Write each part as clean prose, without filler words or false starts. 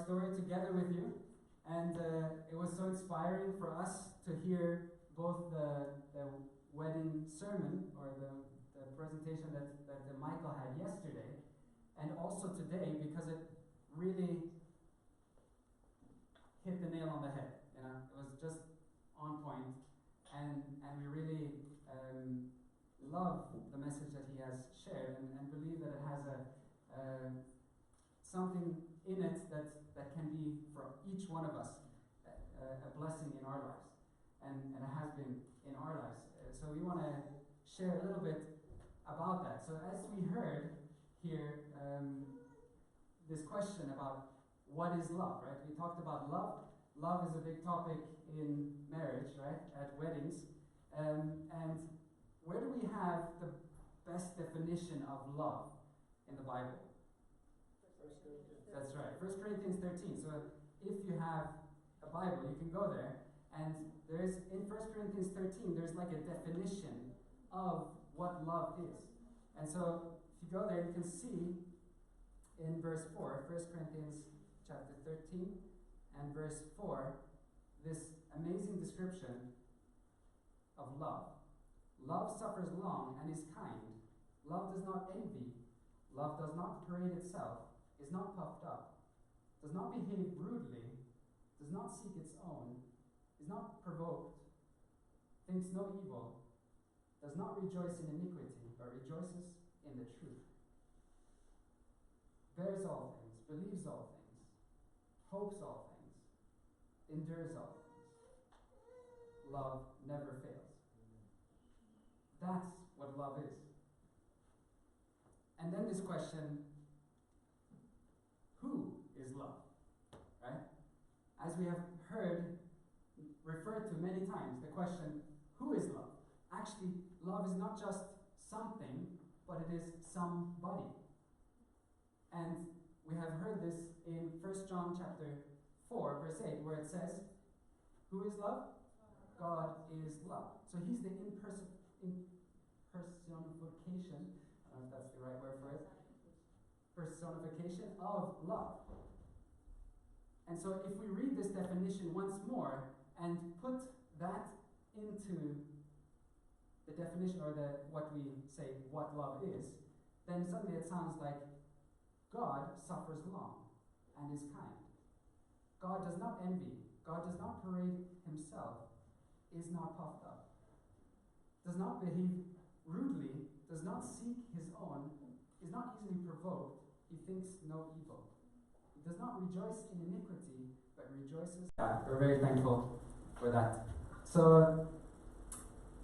story together with you, and it was so inspiring for us to hear both the wedding sermon, or the presentation that Michael had yesterday, and also today, because it really hit the nail on the head. You know, it was just on point, and we really love the message that he has shared, and believe that it has something in it that can be for each one of us a blessing in our lives, and it has been in our lives. So we want to share a little bit about that. So as we heard here, this question about what is love, right? We talked about love. Love is a big topic in marriage, right? At weddings. And where do we have the best definition of love in the Bible? That's right, 1 Corinthians 13. So if you have a Bible, you can go there, and there's, in 1 Corinthians 13, there's like a definition of what love is. And so if you go there, you can see in verse 4, 1 Corinthians chapter 13 and verse 4, this amazing description of love. Love suffers long and is kind. Love does not envy. Love does not parade itself, is not puffed up, does not behave rudely, does not seek its own, is not provoked, thinks no evil, does not rejoice in iniquity, but rejoices in the truth, bears all things, believes all things, hopes all things, endures all things. Love never fails. That's what love is. And then this question, who is love? Right? As we have heard referred to many times, the question, who is love? Actually, love is not just something, but it is somebody. And we have heard this in 1 John chapter 4, verse 8, where it says, who is love? God is love. So he's the impersonification, I don't know if that's the right word for it, personification of love. And so if we read this definition once more and put that into the definition, or what we say what love is, then suddenly it sounds like God suffers long and is kind. God does not envy. God does not parade himself, is not puffed up, does not behave rudely, does not seek his own, is not easily provoked, he thinks no evil. He does not rejoice in iniquity, but rejoices. Yeah, we're very thankful for that. So,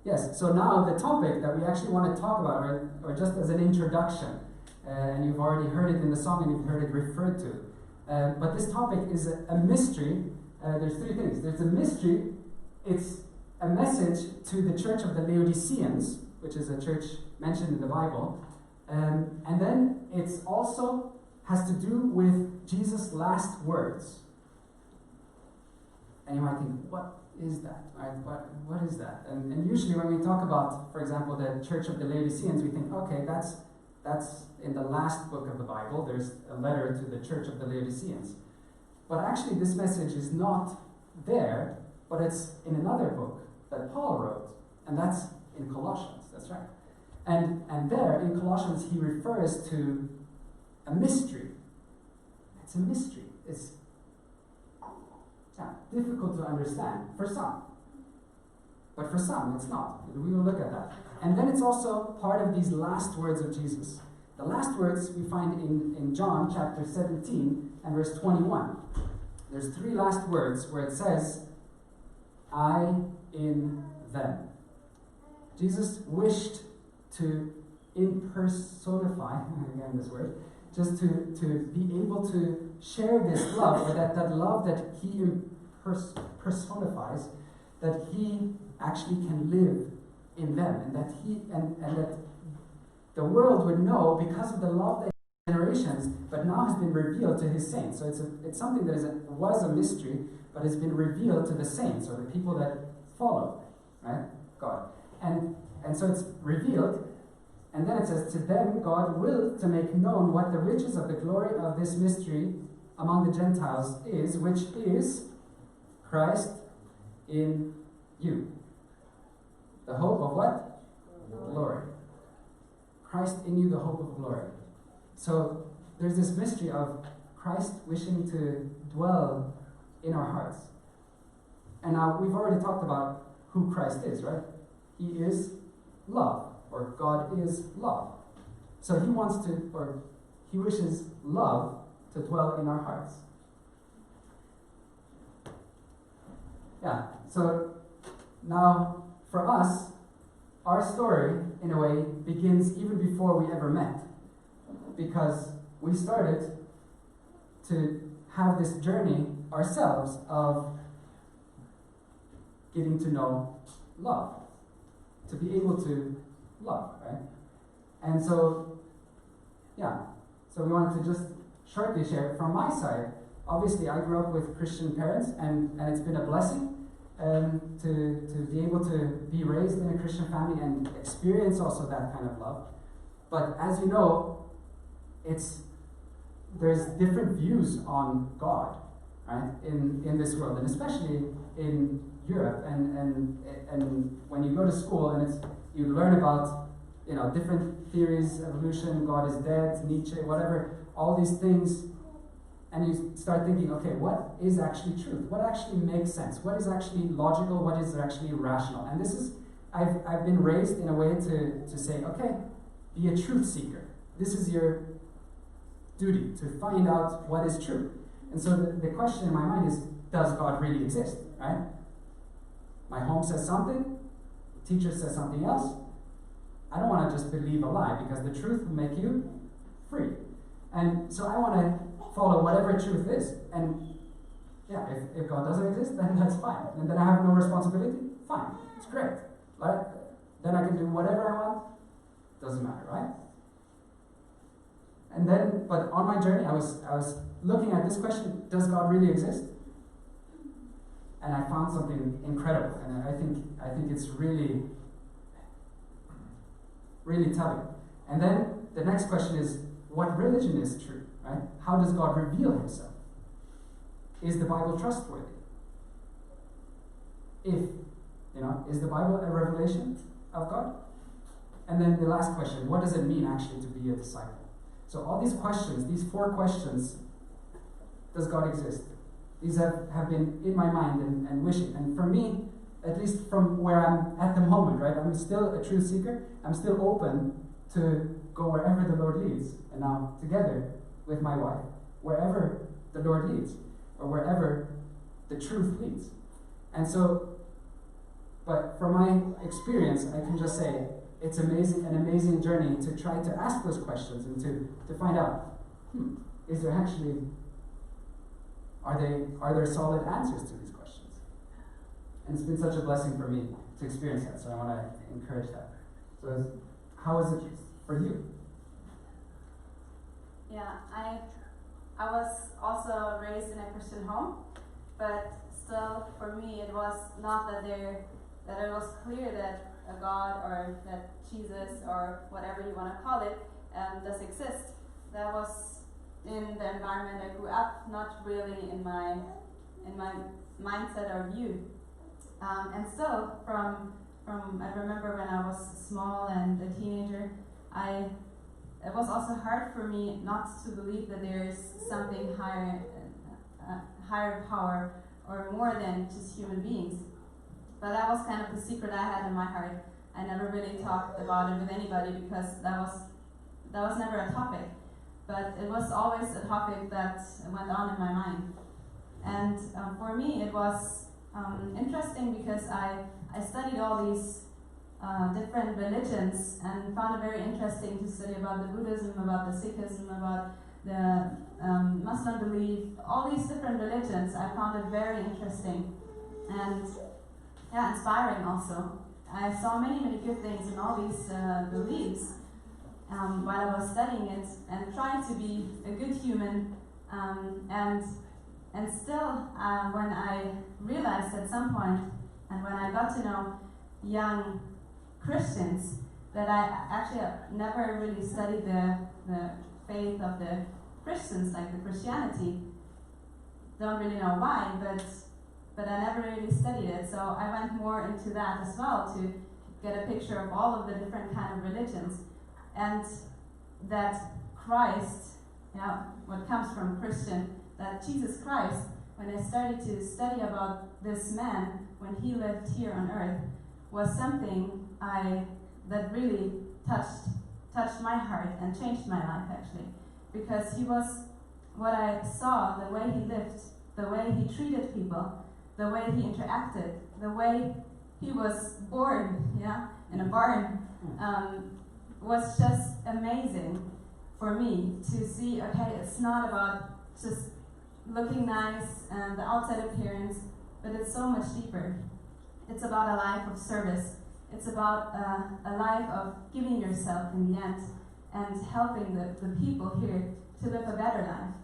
yes, so now the topic that we actually want to talk about, or just as an introduction, and you've already heard it in the song and you've heard it referred to, but this topic is a mystery. There's three things. There's a mystery, it's a message to the church of the Laodiceans, which is a church mentioned in the Bible, and then it's also has to do with Jesus' last words. And you might think, what is that? Right? What is that? And usually when we talk about, for example, the church of the Laodiceans, we think, okay, that's in the last book of the Bible. There's a letter to the church of the Laodiceans. But actually this message is not there, but it's in another book that Paul wrote, and that's in Colossians, that's right. And there, in Colossians, he refers to a mystery. It's a mystery. It's difficult to understand for some. But for some, it's not. We will look at that. And then it's also part of these last words of Jesus. The last words we find in John chapter 17 and verse 21. There's three last words where it says, I in them. Jesus wished to impersonify, again this word, just to be able to share this love, or that love that he personifies, that he actually can live in them, and that and that the world would know because of the love that generations, but now has been revealed to his saints. So it's something that was a mystery, but it's been revealed to the saints, or the people that follow, right? God. And so it's revealed, and then it says, to them God willed to make known what the riches of the glory of this mystery among the Gentiles is, which is Christ in you. The hope of what? Glory. Christ in you, the hope of glory. So there's this mystery of Christ wishing to dwell in our hearts. And now we've already talked about who Christ is, right? He is love, or God is love. So he wants to, or he wishes love to dwell in our hearts. Yeah, so now for us, our story, in a way, begins even before we ever met. Because we started to have this journey ourselves of getting to know love, to be able to love, right? And so, yeah, so we wanted to just shortly share from my side. Obviously, I grew up with Christian parents, and it's been a blessing to be able to be raised in a Christian family and experience also that kind of love. But as you know, there's different views on God, right, in this world, and especially in Europe. And when you go to school and you learn about different theories, evolution, God is dead, Nietzsche, whatever, all these things, and you start thinking, okay, what is actually truth? What actually makes sense? What is actually logical? What is actually rational? And this is, I've been raised in a way to say, okay, be a truth seeker. This is your duty, to find out what is true. And so the question in my mind is, does God really exist, right? My home says something, the teacher says something else. I don't want to just believe a lie, because the truth will make you free. And so I want to follow whatever truth is. And yeah, if God doesn't exist, then that's fine. And then I have no responsibility, fine. It's great. Right? Then I can do whatever I want. Doesn't matter, right? And then, but on my journey, I was looking at this question, does God really exist? And I found something incredible. And I think it's really, really telling. And then the next question is, what religion is true, right? How does God reveal himself? Is the Bible trustworthy? Is the Bible a revelation of God? And then the last question, what does it mean actually to be a disciple? So all these questions, these 4 questions, does God exist? These have been in my mind and wishing. And for me, at least from where I'm at the moment, right? I'm still a truth seeker. I'm still open to go wherever the Lord leads. And now, together with my wife, wherever the Lord leads, or wherever the truth leads. And so, but from my experience, I can just say, it's an amazing journey to try to ask those questions and to find out, is there actually, are there solid answers to these questions? And it's been such a blessing for me to experience that, so I want to encourage that. So how is it for you? Yeah, I was also raised in a Christian home, but still for me it was not that it was clear that a God or that Jesus or whatever you want to call it does exist. That was in the environment I grew up, not really in my mindset or view. And still, from I remember when I was small and a teenager, it was also hard for me not to believe that there is something higher power or more than just human beings. But that was kind of the secret I had in my heart. I never really talked about it with anybody because that was never a topic. But it was always a topic that went on in my mind. And for me, it was interesting because I studied all these different religions and found it very interesting to study about the Buddhism, about the Sikhism, about the Muslim belief, all these different religions. I found it very interesting and inspiring also. I saw many good things in all these beliefs while I was studying it and trying to be a good human. And still, when I realized at some point, and when I got to know young Christians, that I actually never really studied the faith of the Christians, like the Christianity, don't really know why, but I never really studied it. So I went more into that as well to get a picture of all of the different kind of religions, and that Christ, what comes from Christian, that Jesus Christ, when I started to study about this man when he lived here on earth, was something that really touched my heart and changed my life actually, because he was what I saw, the way he lived, the way he treated people, the way he interacted, the way he was born, in a barn, was just amazing for me to see. Okay, it's not about just looking nice and the outside appearance, but it's so much deeper. It's about a life of service. It's about a life of giving yourself in the end and helping the people here to live a better life.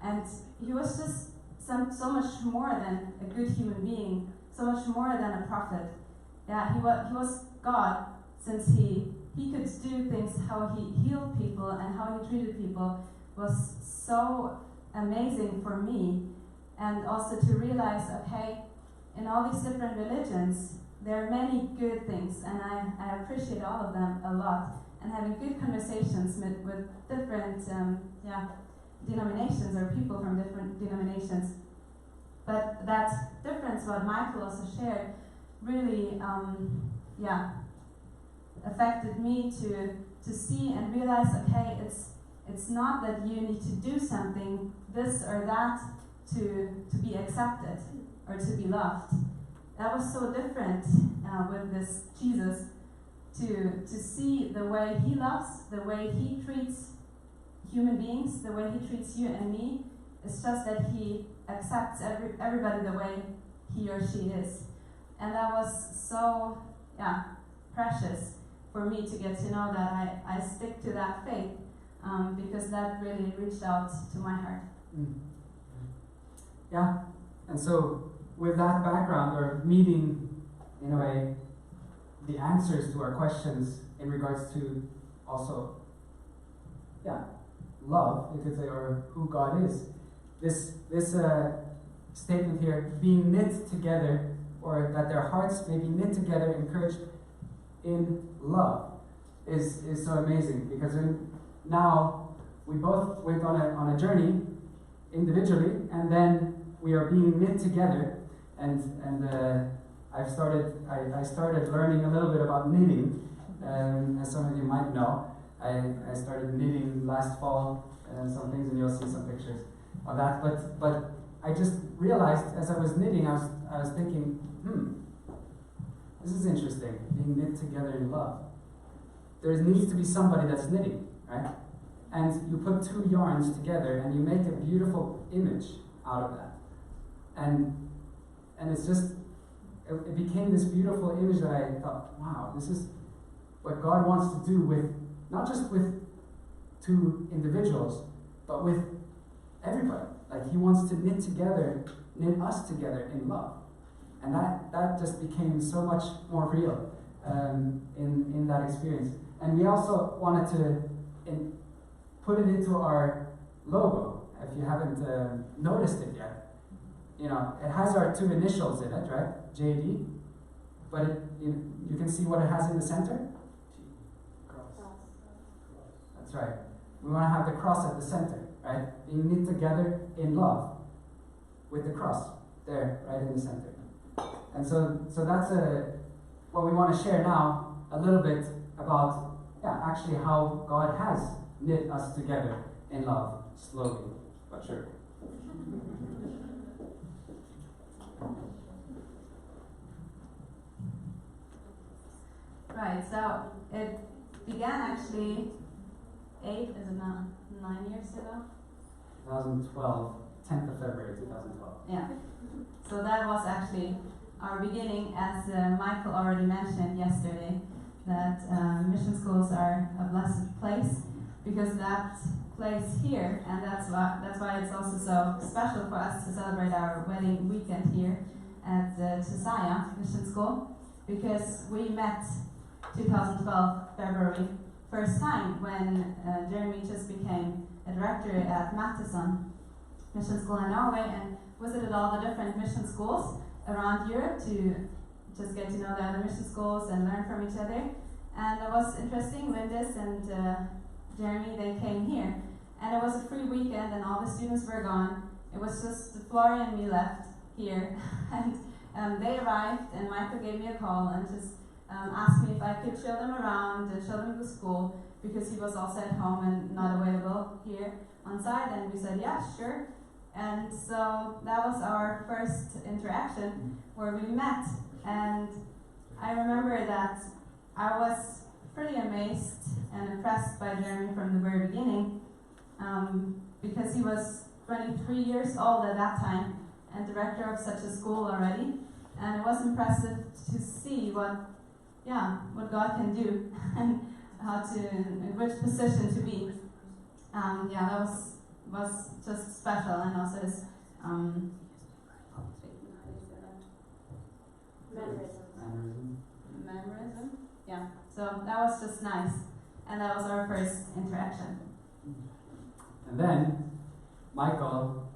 And he was just so much more than a good human being, so much more than a prophet. Yeah, he was God, since he could do things, how he healed people and how he treated people was so amazing for me. And also to realize, okay, in all these different religions, there are many good things, and I appreciate all of them a lot. And having good conversations with different denominations or people from different denominations. But that difference, what Michael also shared, really affected me to see and realize, okay, it's not that you need to do something, this or that, to be accepted or to be loved. That was so different with this Jesus, to see the way he loves, the way he treats human beings, the way he treats you and me. It's just that he accepts everybody the way he or she is. And that was so precious for me to get to know that I stick to that faith, because that really reached out to my heart. Yeah, and so with that background, or meeting, in a way, the answers to our questions in regards to also, love, you could say, or who God is. This statement here, being knit together, or that their hearts may be knit together, encouraged in love, is so amazing, because now we both went on a journey individually, and then we are being knit together, and I started learning a little bit about knitting, as some of you might know. I started knitting last fall, some things, and you'll see some pictures of that. But I just realized as I was knitting, I was thinking, this is interesting, being knit together in love. There needs to be somebody that's knitting, right? And you put two yarns together and you make a beautiful image out of that. And it's just, it became this beautiful image that I thought, wow, this is what God wants to do with, not just with two individuals, but with everybody. Like he wants to knit us together in love. And that just became so much more real in that experience. And we also wanted to put it into our logo, if you haven't noticed it yet. It has our two initials in it, right? JD. But you can see what it has in the center? Cross. That's right. We want to have the cross at the center, right? Being knit together in love with the cross there, right in the center. And so that's what we want to share now, a little bit about, actually how God has knit us together in love, slowly but surely. Right, so it began actually 9 years ago? 2012, 10th of February 2012. Yeah, so that was actually our beginning, as Michael already mentioned yesterday, that mission schools are a blessed place, because that place here, and that's why it's also so special for us to celebrate our wedding weekend here at Chisaya Mission School, because we met 2012 February, first time when Jeremy just became a director at Matheson, mission school in Norway and visited all the different mission schools around Europe to just get to know the other mission schools and learn from each other. And it was interesting. Windus and Jeremy, they came here, and it was a free weekend, and all the students were gone. It was just Florian and me left here, and they arrived, and Michael gave me a call and just asked me if I could show them around and show them the school, because he was also at home and not available here on site, and we said, yeah, sure. And so that was our first interaction where we met, and I remember that I was pretty amazed and impressed by Jeremy from the very beginning, because he was 23 years old at that time and director of such a school already, and it was impressive to see what God can do and in which position to be. That was just special, and also his mannerism. Yeah, so that was just nice, and that was our first interaction. And then Michael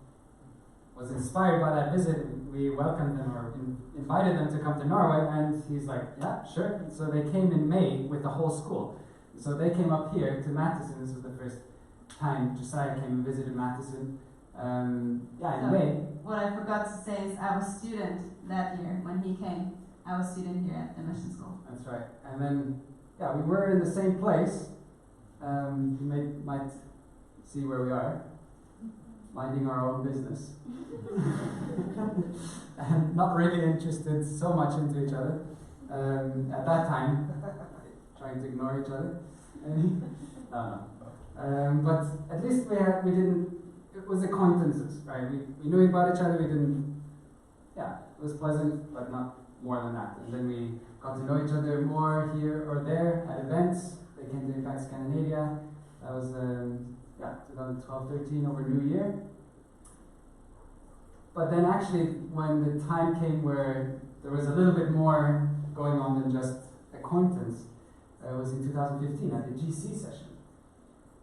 was inspired by that visit. We welcomed them or invited them to come to Norway, and he's like, yeah, sure. So they came in May with the whole school. So they came up here to Matheson. This was the first time Josiah came and visited Matheson. In May. What I forgot to say is I was student that year when he came. I was student here at the mission school. That's right. And then, we were in the same place. You might see where we are, minding our own business. And not really interested so much into each other. At that time, trying to ignore each other. No. But at least we didn't, it was acquaintances, right? We knew about each other, it was pleasant, but not more than that. And then we got to know each other more here or there at events. They came to Impact Scandinavia. That was 2012-13 over New Year. But then actually when the time came where there was a little bit more going on than just acquaintance, it was in 2015 at the GC session.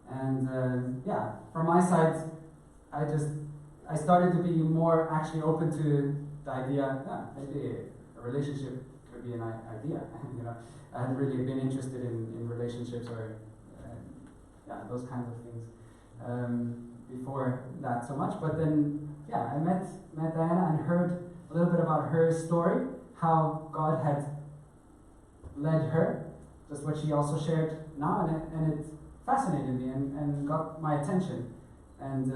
And from my side, I started to be more actually open to the idea, maybe a relationship could be an idea. I hadn't really been interested in relationships or those kinds of things before that so much. But then, I met Diana and heard a little bit about her story, how God had led her, just what she also shared now, and it fascinated me and got my attention. And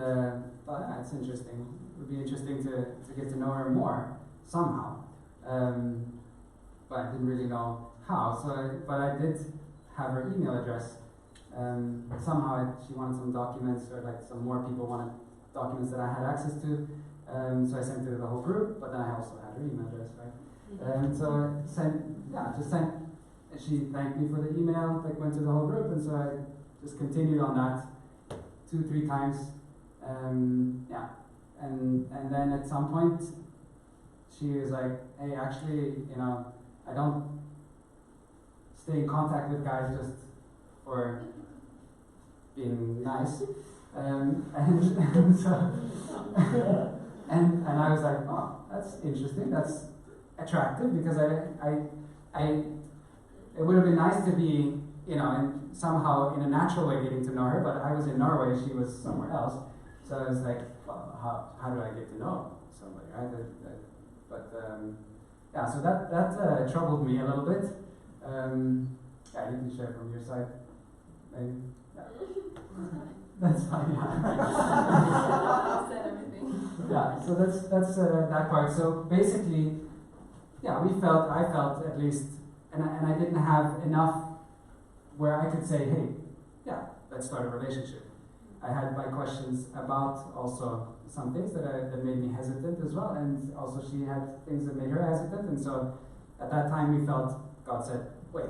thought, it's interesting. It would be interesting to get to know her more somehow. But I didn't really know how. But I did have her email address. Somehow she wanted some documents, or like some more people wanted documents that I had access to. So I sent it to the whole group, but then I also had her email address, right? So I just sent. She thanked me for the email, went to the whole group, and so I just continued on that 2-3 times. And then at some point, she was like, hey, actually, I don't stay in contact with guys just for being nice. And I was like, oh, that's interesting, that's attractive, because it would have been nice to be, somehow in a natural way getting to know her, but I was in Norway, she was somewhere else. So I was like, well, how do I get to know somebody, right? So that troubled me a little bit. You can share from your side, maybe. Yeah. That's fine. Said everything. So that's that part. So basically, I felt at least, and I didn't have enough where I could say, hey, let's start a relationship. I had my questions about also some things that made me hesitant as well, and also she had things that made her hesitant, and so at that time we felt God said, wait.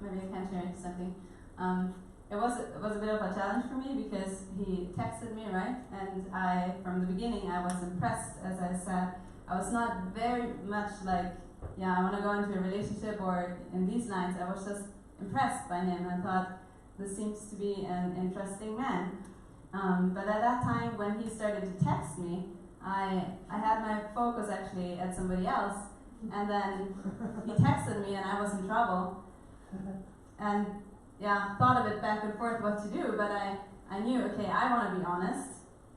Maybe I can share something. It was a bit of a challenge for me because he texted me, right? And from the beginning, I was impressed, as I said. I was not very much like, I want to go into a relationship or in these lines. I was just impressed by him and thought, this seems to be an interesting man. But at that time, when he started to text me, I had my focus actually at somebody else, and then he texted me and I was in trouble. And yeah, thought of it back and forth what to do, but I knew, okay, I want to be honest.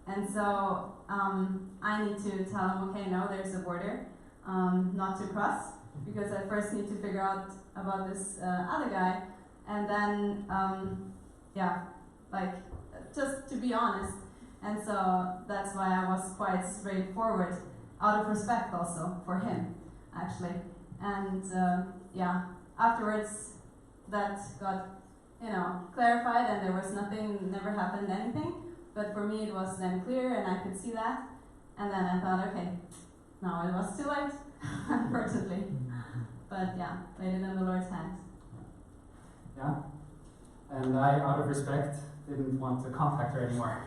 And so I need to tell him, okay, no, there's a border not to cross, because I first need to figure out about this other guy. And then, just to be honest. And so that's why I was quite straightforward, out of respect also for him, actually. And afterwards that got, clarified, and there was nothing, never happened anything. But for me it was then clear, and I could see that. And then I thought, okay, no, it was too late, unfortunately. But yeah, laid it in the Lord's hands. Yeah. And I, out of respect, didn't want to contact her anymore.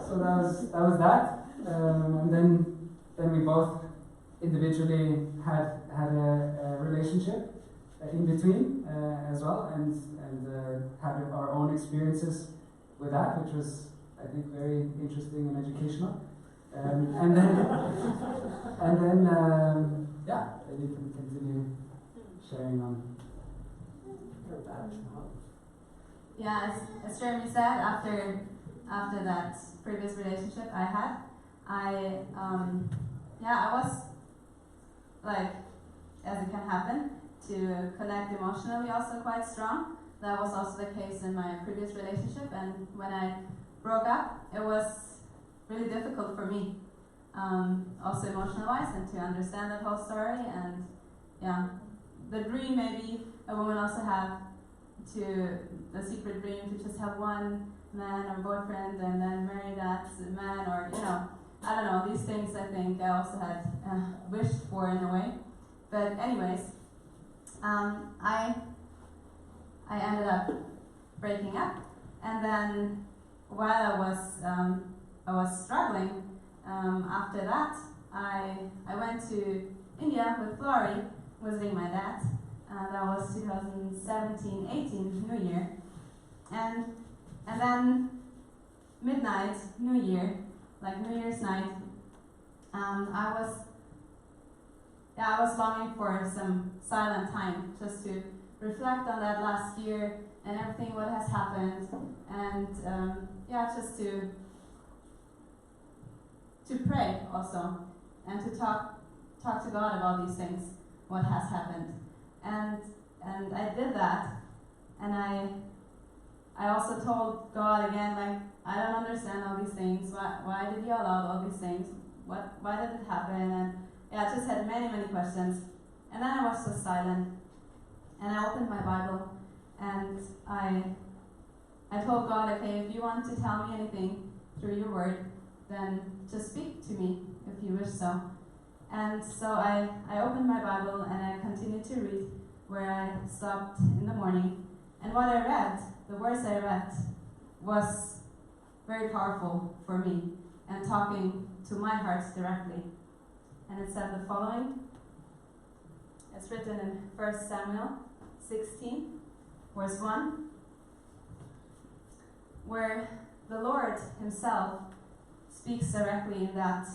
So that was that. And then we both individually had a relationship in between as well, and had our own experiences with that, which was, I think, very interesting and educational. And then you can continue sharing on. Yeah, as Jeremy said, after that previous relationship I had, I was like, as it can happen, to connect emotionally also quite strong. That was also the case in my previous relationship, and when I broke up, it was really difficult for me, also emotional-wise, and to understand that whole story. And yeah, the dream maybe a woman also have, to the secret dream to just have one man or boyfriend and then marry that man, or I don't know, these things I think I also had wished for in a way. But anyways, I ended up breaking up, and then while I was struggling, after that I went to India with Flori, visiting my dad. That was 2017-18 New Year, and then midnight New Year, like New Year's night, I was longing for some silent time, just to reflect on that last year and everything what has happened, and just to pray also, and to talk to God about these things, what has happened. And I did that, and I also told God again, like, I don't understand all these things. Why did you allow all these things? Why did it happen? And I just had many questions. And then I was just silent, and I opened my Bible, and I told God, okay, if you want to tell me anything through your word, then just speak to me if you wish so. And so I opened my Bible and I continued to read where I stopped in the morning. And what I read, the words I read, was very powerful for me and talking to my heart directly. And it said the following. It's written in 1 Samuel 16, verse 1, where the Lord himself speaks directly in that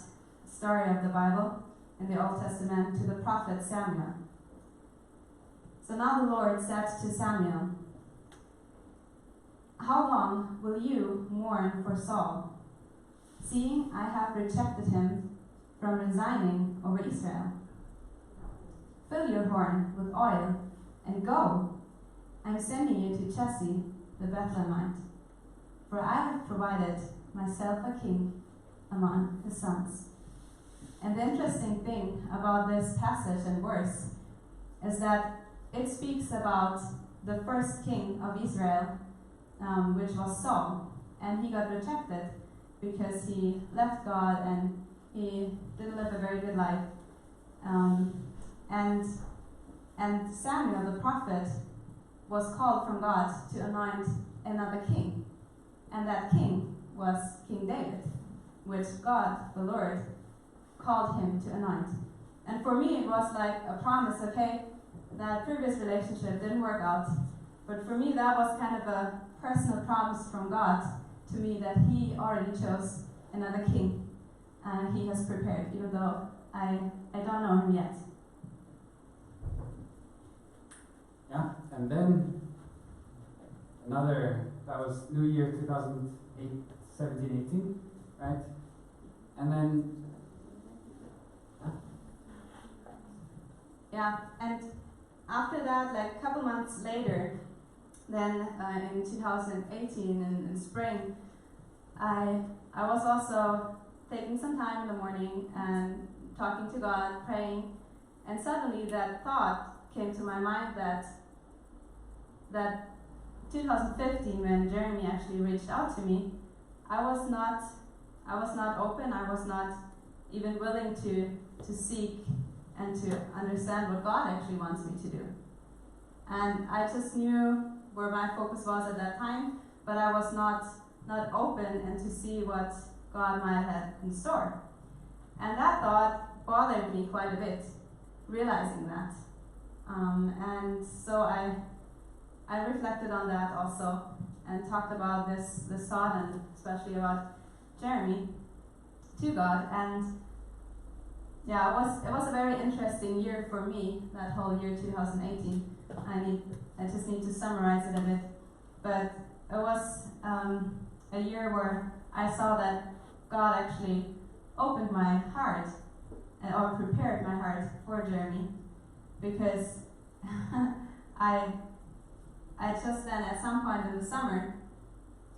story of the Bible in the Old Testament to the prophet Samuel. So now the Lord said to Samuel, "How long will you mourn for Saul, seeing I have rejected him from resigning over Israel? Fill your horn with oil and go. I am sending you to Jesse the Bethlehemite, for I have provided myself a king among his sons." And the interesting thing about this passage and verse is that it speaks about the first king of Israel, which was Saul, and he got rejected because he left God and he didn't live a very good life. And Samuel, the prophet, was called from God to anoint another king, and that king was King David, which God, the Lord, called him to anoint. And for me, it was like a promise. Okay, that previous relationship didn't work out, but for me that was kind of personal promise from God to me that He already chose another king, and He has prepared, even though I don't know Him yet. Yeah, and then that was New Year 2008, 17, 18, right? And then, yeah, and after that, like a couple months later, then in 2018 in spring, I was also taking some time in the morning and talking to God, praying, and suddenly that thought came to my mind that 2015, when Jeremy actually reached out to me, I was not open. I was not even willing to seek and to understand what God actually wants me to do. And I just knew where my focus was at that time, but I was not open and to see what God might have in store. And that thought bothered me quite a bit, realizing that. And so I reflected on that also and talked about this thought, and especially about Jeremy, to God. And yeah, it was a very interesting year for me, that whole year 2018. I just need to summarize it a bit. But it was a year where I saw that God actually opened my heart or prepared my heart for Jeremy, because I just then, at some point in the summer,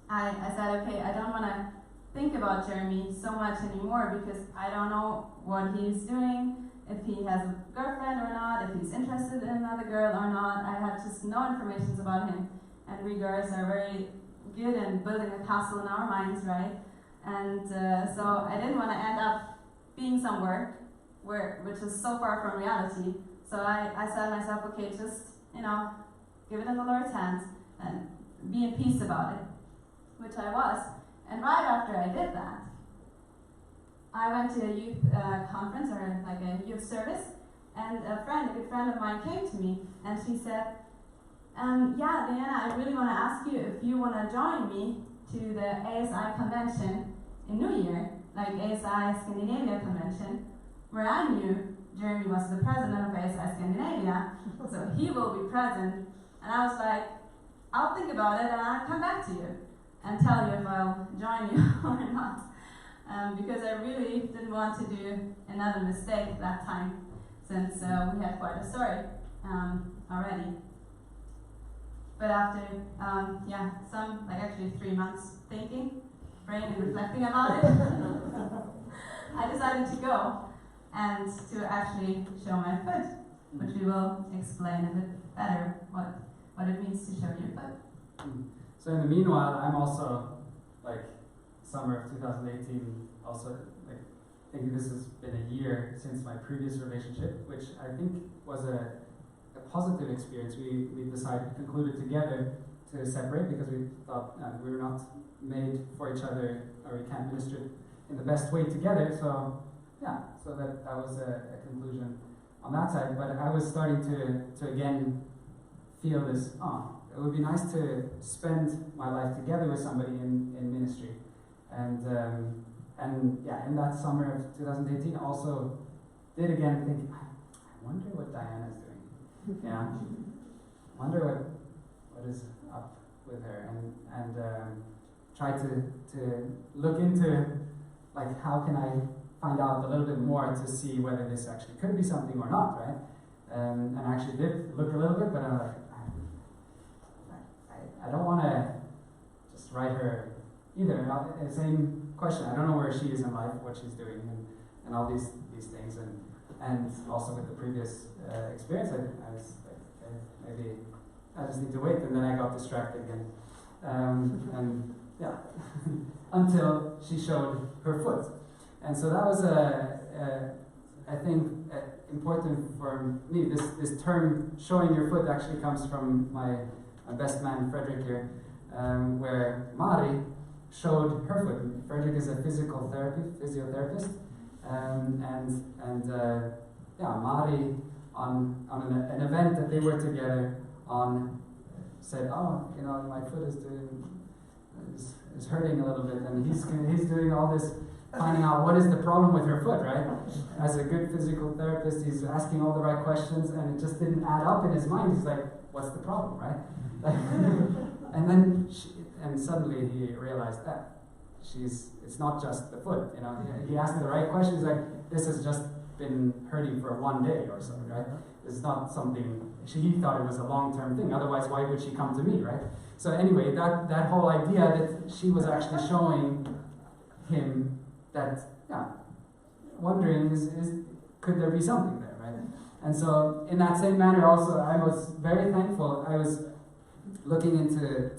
I said, okay, I don't want to think about Jeremy so much anymore, because I don't know what he's doing, if he has a girlfriend or not, if he's interested in another girl or not. I had just no information about him, and we girls are very good in building a castle in our minds, right? And so I didn't want to end up being somewhere which is so far from reality. So I said to myself, okay, just, give it in the Lord's hands and be in peace about it, which I was. And right after I did that, I went to a youth conference, or like a youth service, and a good friend of mine came to me, and she said, yeah, Diana, I really want to ask you if you want to join me to the ASI convention in New Year, like ASI Scandinavia convention, where I knew Jeremy was the president of ASI Scandinavia, so he will be present. And I was like, I'll think about it and I'll come back to you and tell you if I'll join you or not. Because I really didn't want to do another mistake that time, since we had quite a story already. But after, actually 3 months thinking, praying and reflecting about it, I decided to go and to actually show my foot, which we will explain a bit better what it means to show your foot. So in the meanwhile, I'm also, summer of 2018, also, thinking this has been a year since my previous relationship, which I think was a positive experience. We concluded together to separate, because we thought we were not made for each other, or we can't minister in the best way together. So that was a conclusion on that side. But I was starting to again feel this, it would be nice to spend my life together with somebody in ministry. And in that summer of 2018, also did again think, I wonder what Diana's doing. Yeah, wonder what is up with her, and try to look into how can I find out a little bit more to see whether this actually could be something or not, right? And I actually did look a little bit, but I'm like, I don't want to just write her either. Same question. I don't know where she is in life, what she's doing, and all these things, and also with the previous experience, I was like, okay, maybe I just need to wait, and then I got distracted again, and yeah, until she showed her foot, and so that was I think important for me. This term "showing your foot" actually comes from my best man Frederick here, where Mari showed her foot. Frederick is a physiotherapist, Mari on an event that they were together on said, oh, you know, my foot is hurting a little bit, and he's doing all this, finding out what is the problem with her foot, right? As a good physical therapist, he's asking all the right questions, and it just didn't add up in his mind. He's like, what's the problem, right? And then, and suddenly he realized that it's not just the foot, you know. He asked the right question. He's like, this has just been hurting for 1 day or so, right? It's not something, he thought it was a long-term thing. Otherwise, why would she come to me, right? So anyway, that whole idea that she was actually showing him that, yeah, wondering could there be something there, right? And so in that same manner also, I was very thankful. I was looking into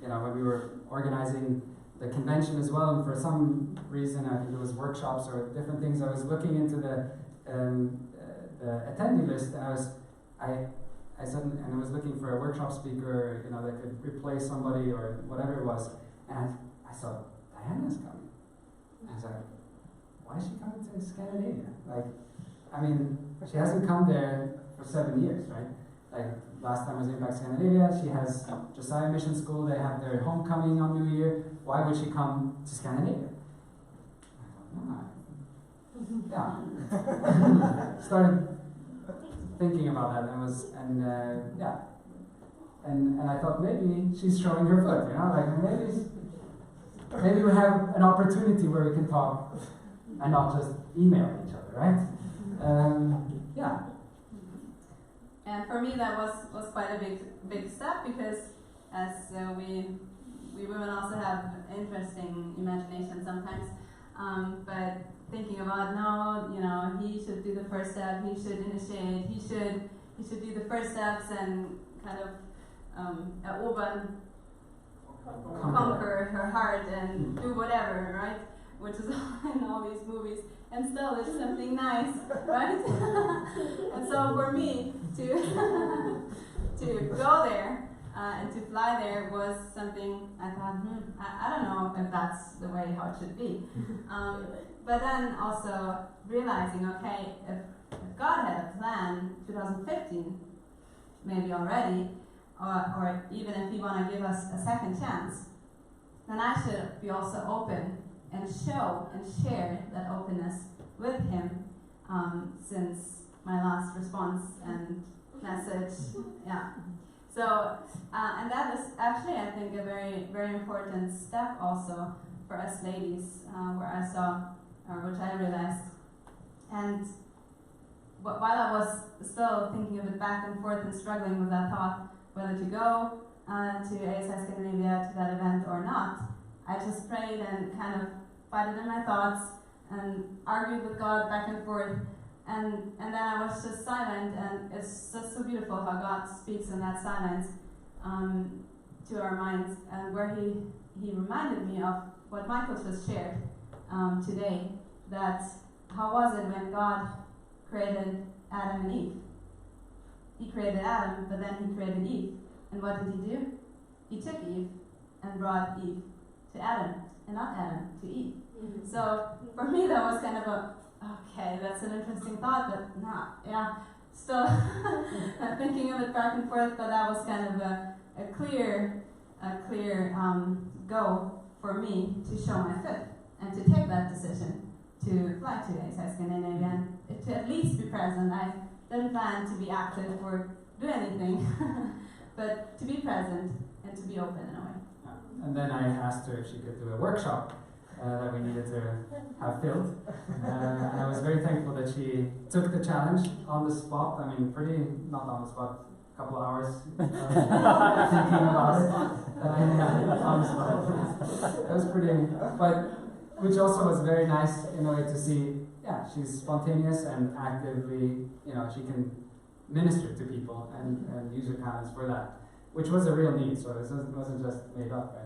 you know, when we were organizing the convention as well, and for some reason, I think it was workshops or different things, I was looking into the attendee list, and I suddenly, and I was looking for a workshop speaker, you know, that could replace somebody or whatever it was, and I saw Diana's coming. And I was like, why is she coming to Scandinavia? Like, I mean, she hasn't come there for 7 years, right? Like, last time was Impact Scandinavia, she has Josiah Mission School, they have their homecoming on New Year. Why would she come to Scandinavia? Yeah. Started thinking about that, and I thought maybe she's showing her foot, you know, like maybe we have an opportunity where we can talk and not just email each other, right? Yeah. And for me, that was quite a big step, because as we women also have interesting imagination sometimes, but thinking about, no, you know, he should do the first step, he should initiate, he should do the first steps and kind of conquer her heart and do whatever, right? Which is in all these movies, and still it's something nice, right? And so for me to go there and to fly there was something I thought, I don't know if that's the way how it should be. But then also realizing, okay, if God had a plan 2015, maybe already, or even if He want to give us a second chance, then I should be also open and show and share that openness with Him, since my last response and message, yeah. So, and that is actually, I think, a very, very important step also for us ladies, where I saw, or which I realized. And while I was still thinking of it back and forth and struggling with that thought, whether to go to ASI Scandinavia, to that event or not, I just prayed and kind of fight it in my thoughts and argued with God back and forth. And then I was just silent, and it's just so beautiful how God speaks in that silence to our minds, and where He reminded me of what Michael just shared today, that how was it when God created Adam and Eve? He created Adam, but then He created Eve. And what did He do? He took Eve and brought Eve to Adam, and not Adam to Eve. Mm-hmm. So for me that was kind of okay, that's an interesting thought, but not, yeah, still thinking of it back and forth, but that was kind of a clear go for me to show my foot and to take that decision to fly to ASI Scandinavia and to at least be present. I didn't plan to be active or do anything, but to be present and to be open in a way. Yeah. And then I asked her if she could do a workshop that we needed to have filled. And I was very thankful that she took the challenge on the spot. I mean, not on the spot, a couple of hours thinking about it. On the spot. It was pretty, but which also was very nice in a way to see, yeah, she's spontaneous and actively, you know, she can minister to people and use her talents for that, which was a real need, so it wasn't just made up, right?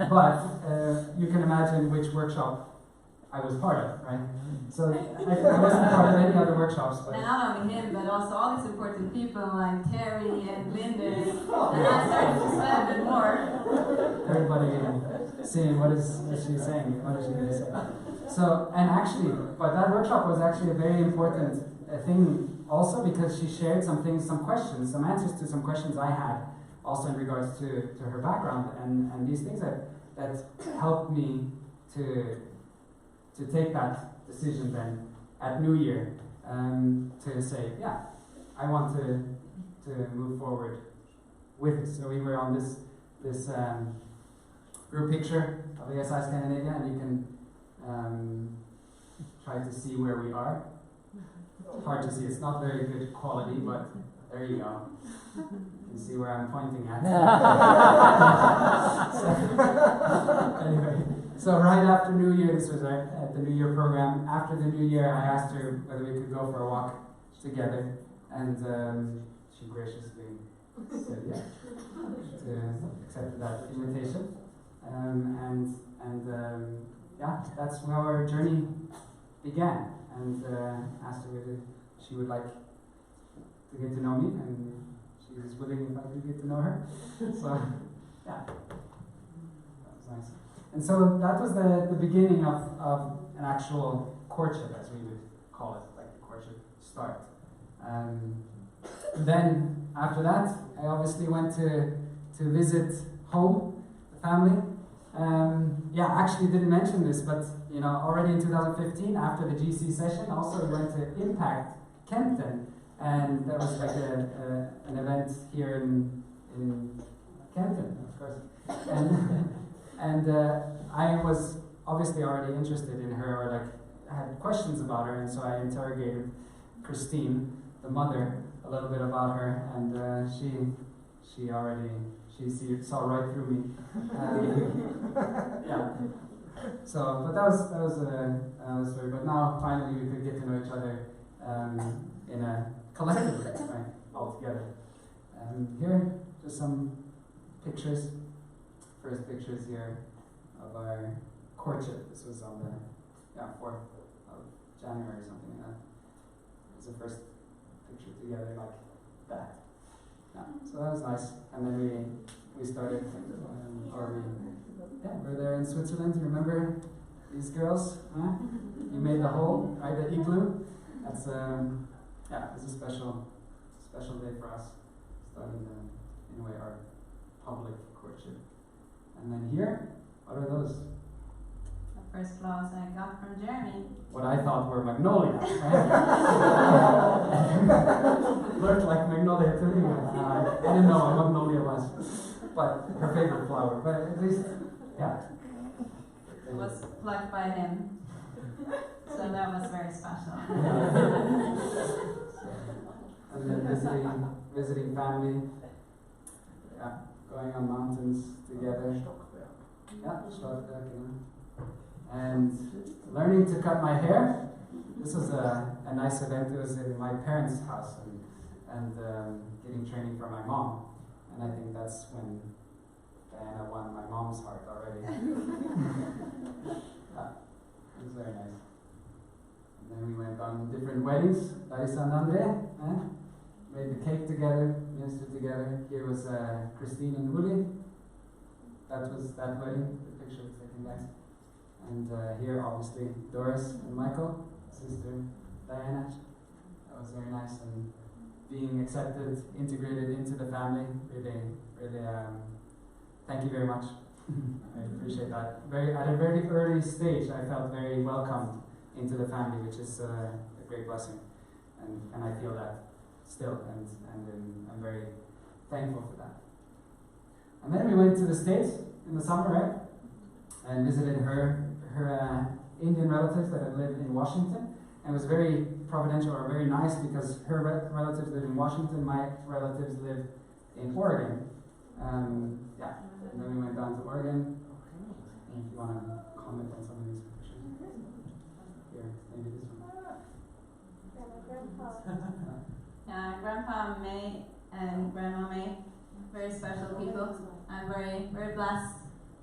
But you can imagine which workshop I was part of, right? So I wasn't part of any other workshops. But and not only him, but also all these important people like Terry and Linda. And I started to sweat a bit more. Everybody seeing what is she saying? What is she going to say? So, and actually, but that workshop was actually a very important thing also because she shared some things, some questions, some answers to some questions I had, also in regards to her background, and these things that helped me to take that decision then at New Year, to say, yeah, I want to move forward with it. So we were on this group picture of ASI Scandinavia, and you can try to see where we are. Hard to see, it's not very good quality, but there you go. You can see where I'm pointing at. Anyway, so right after New Year, this was at the New Year program. After the New Year, I asked her whether we could go for a walk together, and she graciously said yes, accepted that invitation, yeah, that's how our journey began. And asked her whether she would like to get to know me, and she was willing if I could get to know her. So, yeah, that was nice. And so that was the beginning of an actual courtship, as we would call it, like the courtship start. Then, after that, I obviously went to visit home, the family. Yeah, actually didn't mention this, but you know, already in 2015, after the GC session, also we went to Impact Kempten, and that was like an event here in Kempten, of course. And I was obviously already interested in her, or like had questions about her, and so I interrogated Christine, the mother, a little bit about her, and she saw right through me. Yeah. So, but that was a story. But now finally we could get to know each other in a collective way, right, all together. Here, just some pictures. First pictures here of our courtship. This was on the 4th of January or something like that. It was the first picture together like that. Yeah, so that was nice. And then we started, we're there in Switzerland. Remember these girls? Huh? You made the hole, right? The igloo. That's it's a special day for us. Starting in a way our public courtship. And then here, what are those? The first flowers I got from Jeremy. What I thought were magnolia. Right? Looked like magnolia to me. I didn't know what magnolia was, but her favorite flower. But at least, yeah. It was plucked by him, so that was very special. And then visiting family. Yeah, going on mountains together. Yeah, Stockberg, you know. And learning to cut my hair. This was a nice event. It was in my parents' house, and getting training from my mom. And I think that's when Diana won my mom's heart already. Yeah, it was very nice. And then we went on different weddings. Larissa and Andre, made the cake together, ministered together. Here was Christine and Uli. That was that wedding, the picture was taken there. And here, obviously, Doris and Michael, sister Diana. That was very nice, and being accepted, integrated into the family. Really, thank you very much. I appreciate that. At a very early stage, I felt very welcomed into the family, which is a great blessing, and I feel that still, and I'm very thankful for that. And then we went to the States in the summer, right? And visited her Indian relatives that had lived in Washington. And it was very providential, or very nice, because her relatives lived in Washington, my relatives lived in Oregon. And then we went down to Oregon. And if you want to comment on some of these pictures. Here, maybe this one. Grandpa May and Grandma May, very special people. I'm very, very blessed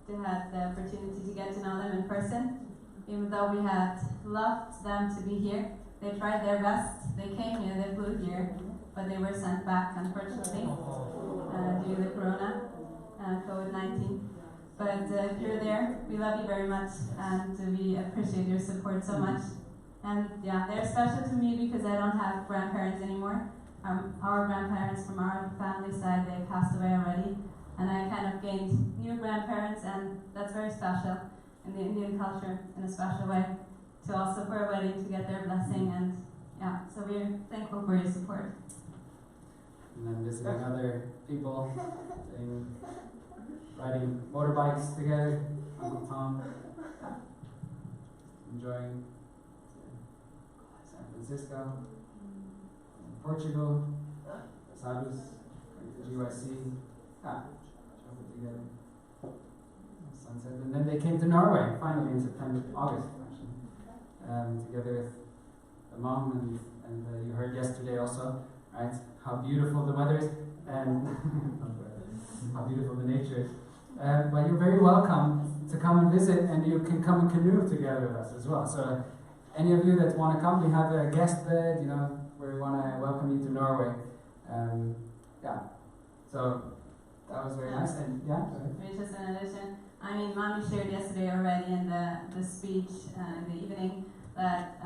to have the opportunity to get to know them in person. Even though we had loved them to be here, they tried their best. They came here, they flew here, but they were sent back, unfortunately, due to the corona, COVID-19. But if you're there, we love you very much, and we appreciate your support so much. And yeah, they're special to me because I don't have grandparents anymore. Our grandparents from our family side, they passed away already. And I kind of gained new grandparents, and that's very special in the Indian culture in a special way. To also for a wedding to get their blessing, and yeah, so we're thankful for your support. And then visiting other people, riding motorbikes together, Uncle Tom, enjoying San Francisco, Portugal, Sadus, going to GYC, traveled together, sunset. And then they came to Norway, finally in September, August, actually, together with the mom, and you heard yesterday also, right, how beautiful the weather is, and how beautiful the nature is. But you're very welcome to come and visit, and you can come and canoe together with us as well. So any of you that want to come, we have a guest bed, where we want to welcome you to Norway. So that was very nice. And Maybe just an addition. I mean, Mommy shared yesterday already in the speech in the evening that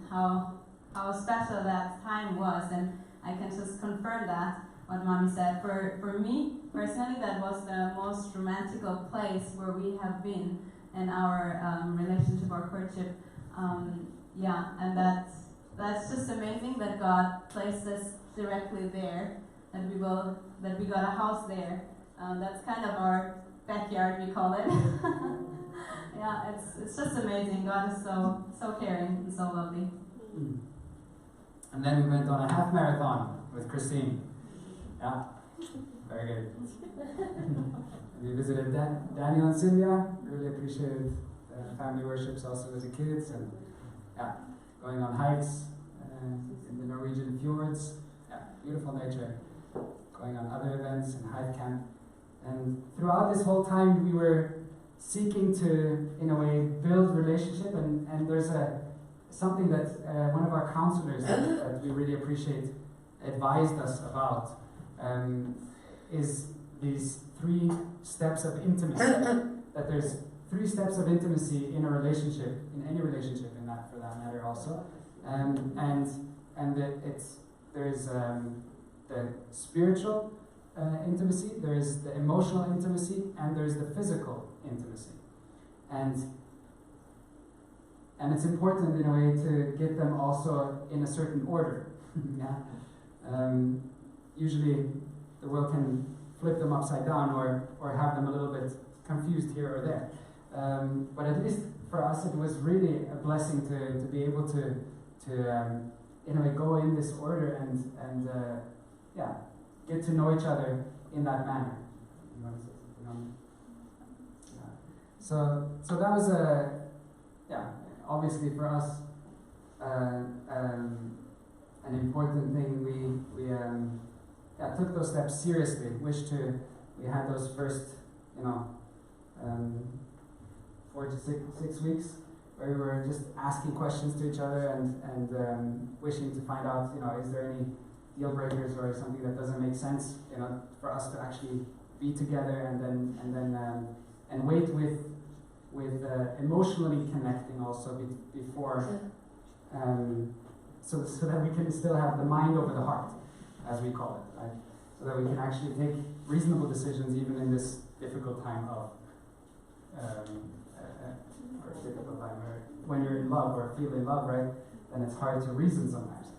how special that time was, and I can just confirm that what Mommy said. For me personally, that was the most romantical place where we have been in our relationship or courtship. And that's just amazing that God placed us directly there, that we got a house there. That's kind of our backyard, we call it. Yeah, it's just amazing. God is so caring and so lovely. And then we went on a half marathon with Christine. Yeah, very good. We visited Daniel and Sylvia. Really appreciated family worships also with the kids, and going on hikes in the Norwegian fjords. Yeah, beautiful nature. Going on other events and hike camp. And throughout this whole time, we were seeking to, in a way, build relationship. And there's something that one of our counselors that we really appreciate advised us about, is these 3 steps of intimacy. That there's 3 steps of intimacy in a relationship, in any relationship, in that for that matter also, and that there's the spiritual intimacy, there's the emotional intimacy, and there's the physical intimacy, and it's important in a way to get them also in a certain order. Usually the world can flip them upside down or have them a little bit confused here or there. But at least for us, it was really a blessing to be able to in a way go in this order and get to know each other in that manner. You want to say something on that? So that was obviously for us an important thing. We took those steps seriously. We had those first 4 to 6 weeks where we were just asking questions to each other and wishing to find out, is there any deal breakers or something that doesn't make sense, for us to actually be together and wait with emotionally connecting also before, so that we can still have the mind over the heart, as we call it, right? So that we can actually take reasonable decisions even in this difficult time of when you're in love or feel in love, right? Then it's hard to reason sometimes.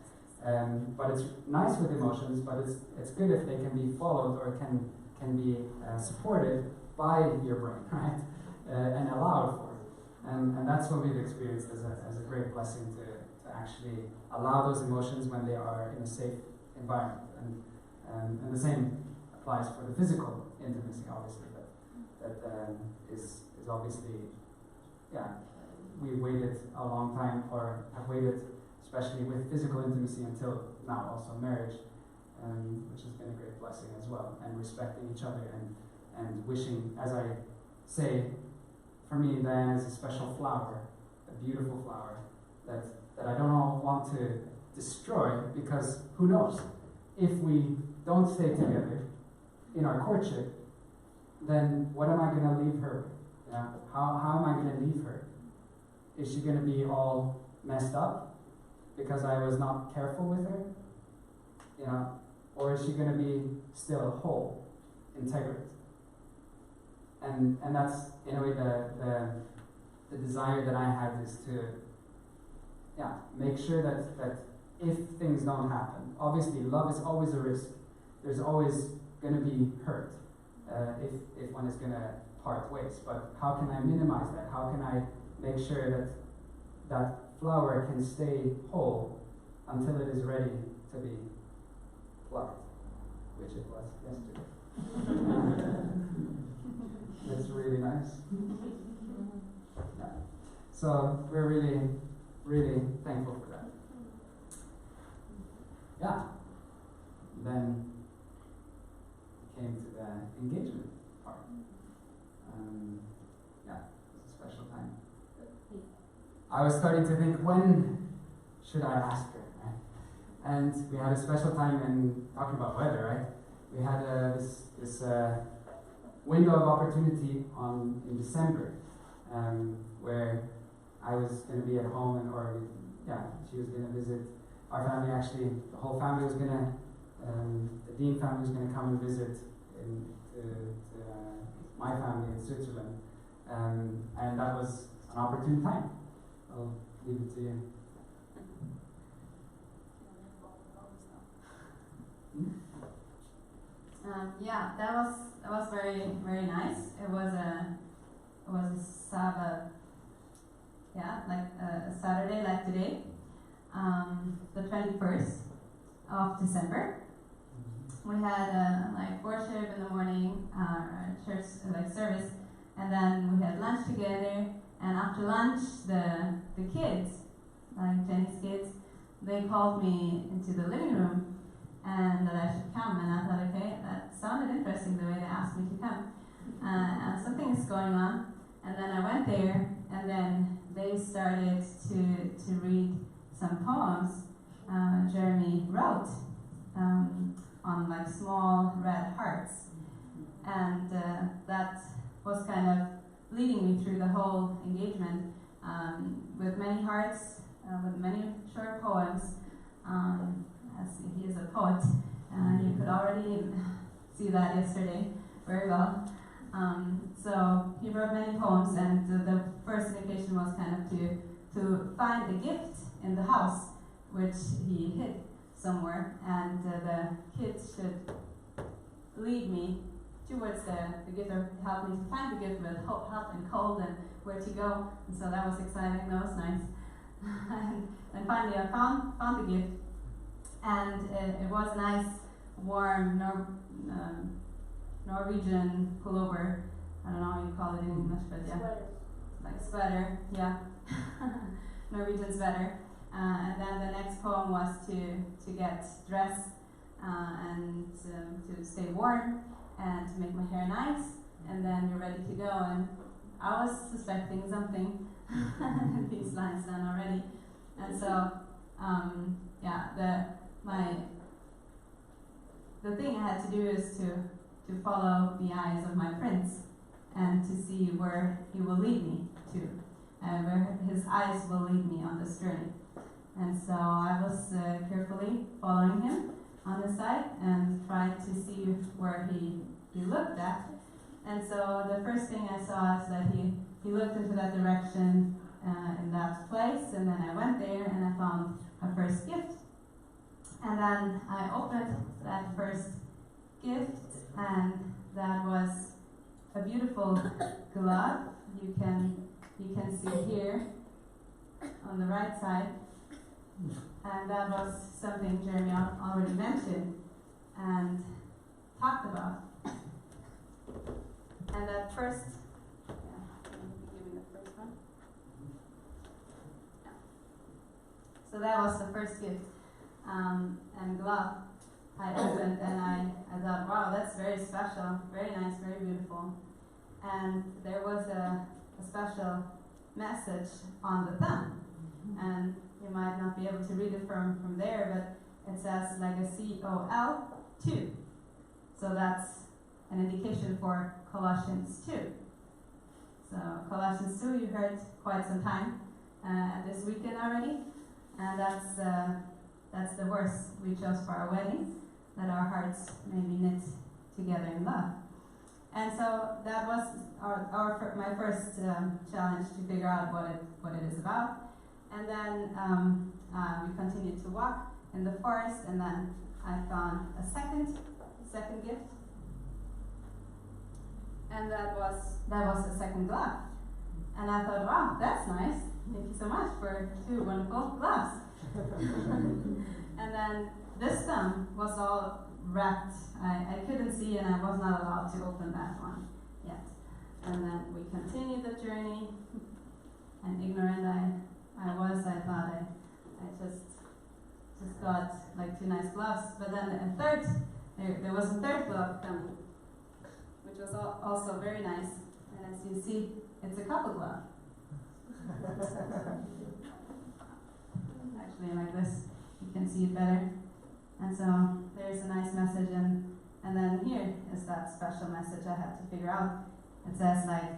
But it's nice with emotions, but it's good if they can be followed or can be supported by your brain, right? And allowed for. And that's what we've experienced as a great blessing to actually allow those emotions when they are in a safe environment. And the same applies for the physical intimacy, obviously, that is obviously, we waited a long time, or have waited, especially with physical intimacy until now, also marriage, which has been a great blessing as well, and respecting each other and wishing, as I say, for me, Diana is a special flower, a beautiful flower that I don't want to destroy, because who knows, if we don't stay together in our courtship, then what am I going to leave her with? How am I going to leave her? Is she going to be all messed up? because I was not careful with her? You know, or is she going to be still whole, integrate? And that's in a way the desire that I have is to make sure that if things don't happen, obviously love is always a risk. There's always going to be hurt if one is going to part ways. But how can I minimize that? How can I make sure that that flower can stay whole until it is ready to be plucked, which it was yesterday. That's really nice. Yeah. So we're really, really thankful for that. Yeah. Then came to the engagement part. Yeah, it was a special time. I was starting to think, when should I ask her? Right? And we had a special time in talking about weather, right? We had this window of opportunity in December, where I was going to be at home, she was going to visit our family. Actually, the whole family was going to, the Dean family was going to come and visit to my family in Switzerland, and that was an opportune time. I'll leave it to you. Yeah, that was very, very nice. It was a Sabbath, like a Saturday like today, the 21st of December. We had like worship in the morning, church service, and then we had lunch together. And after lunch, the kids, like Jenny's kids, they called me into the living room and that I should come. And I thought, okay, that sounded interesting the way they asked me to come. Something is going on. And then I went there, and then they started to read some poems Jeremy wrote on like small red hearts. And that was kind of leading me through the whole engagement with many hearts, with many short poems. As he is a poet, you could already see that yesterday very well. So he wrote many poems, and the first indication was kind of to find a gift in the house, which he hid somewhere, and the kids should lead me towards the gift, or help me to find the gift with hot and cold and where to go. And so that was exciting, that was nice. and finally I found the gift, and it was a nice, warm Norwegian pullover. I don't know how you call it in English, but yeah. Sweater. Like a sweater, yeah. Norwegian sweater. And then the next poem was to get dressed and to stay warm and to make my hair nice, and then you're ready to go. And I was suspecting something in these lines then already. And so, the thing I had to do is to follow the eyes of my prince and to see where he will lead me to, and where his eyes will lead me on this journey. And so I was carefully following him on the side and tried to see where he looked at. And so the first thing I saw is that he looked into that direction in that place, and then I went there and I found a first gift. And then I opened that first gift, and that was a beautiful glove. You can see here on the right side, and that was something Jeremy already mentioned and talked about. And that first, give me the first one. Yeah. So that was the first gift, and glove I opened, and I thought, wow, that's very special, very nice, very beautiful. And there was a special message on the thumb, and you might not be able to read it from there, but it says Legacy OL 2. So that's an indication for Colossians 2. So Colossians 2 you heard quite some time this weekend already. and that's the verse we chose for our wedding, that our hearts may be knit together in love. And so that was my first challenge to figure out what it is about. And then we continued to walk in the forest, and then I found a second gift, and that was a second glove. And I thought, wow, that's nice. Thank you so much for 2 wonderful gloves. And then this one was all wrapped. I couldn't see, and I was not allowed to open that one yet. And then we continued the journey, and ignorant I thought I just got like 2 nice gloves. But then there was a third glove coming, which was also very nice. And as you see, it's a couple glove. Actually, like this, you can see it better. And so there's a nice message, and then here is that special message I had to figure out. It says like,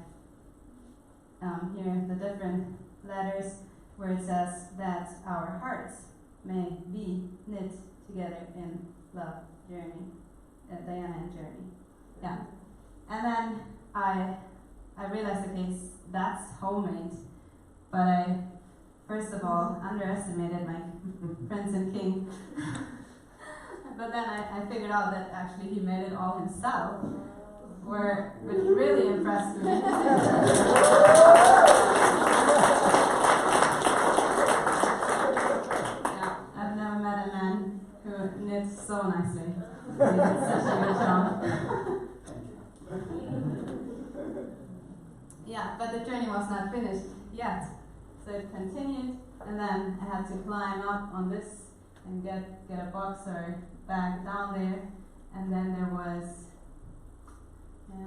here the different letters where it says that our hearts may be knit together in love, journey, Diana and journey. Yeah. And then I realized, okay, that's homemade, but I first of all underestimated my Prince & King. But then I figured out that actually he made it all himself, which really impressed me. Yeah, I've never met a man who knits so nicely. He did such a good job. Yeah, but the journey was not finished yet. So it continued, and then I had to climb up on this and get a box or bag down there, and then there was, you